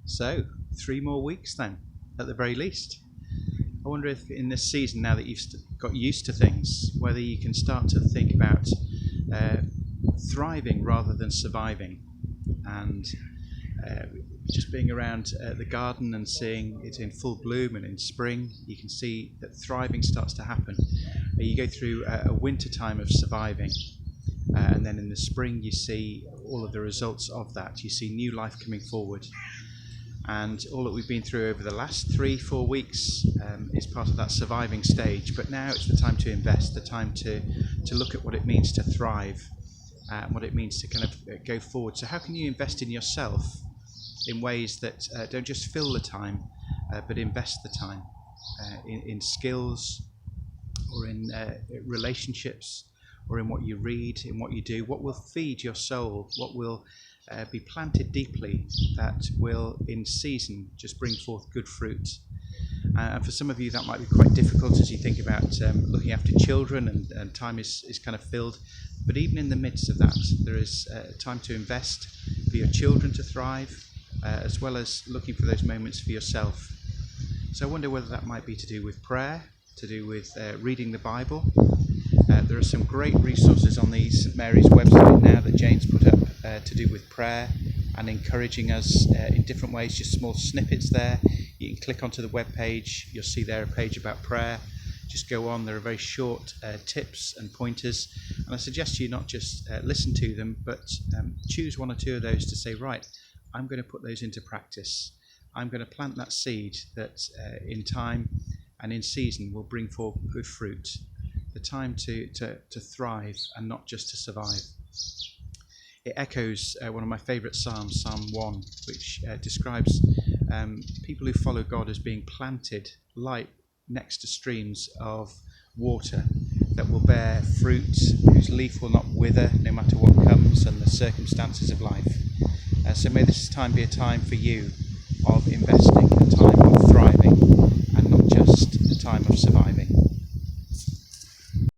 So, 3 more weeks then, at the very least. I wonder if in this season, now that you've got used to things, whether you can start to think about thriving rather than surviving, and just being around the garden and seeing it in full bloom, and in spring you can see that thriving starts to happen. You go through a winter time of surviving, and then in the spring you see all of the results of that. You see new life coming forward, and all that we've been through over the last 3-4 weeks is part of that surviving stage. But now it's the time to invest, the time to look at what it means to thrive, what it means to kind of go forward. So how can you invest in yourself in ways that don't just fill the time, but invest the time in skills, or in relationships, or in what you read, in what you do, what will feed your soul, what will be planted deeply, that will in season just bring forth good fruit. And for some of you that might be quite difficult as you think about looking after children, and time is kind of filled. But even in the midst of that, there is time to invest for your children to thrive, as well as looking for those moments for yourself. So I wonder whether that might be to do with prayer, to do with reading the Bible. There are some great resources on the St Mary's website now that Jane's put up to do with prayer and encouraging us in different ways, just small snippets there. You can click onto the web page, you'll see there a page about prayer. Just go on, there are very short tips and pointers, and I suggest you not just listen to them, but choose 1 or 2 of those to say, right, I'm going to put those into practice. I'm going to plant that seed that in time and in season will bring forth good fruit. The time to thrive and not just to survive. It echoes one of my favourite psalms, Psalm 1, which describes people who follow God as being planted like next to streams of water that will bear fruit, whose leaf will not wither no matter what comes and the circumstances of life. So may this time be a time for you of investing.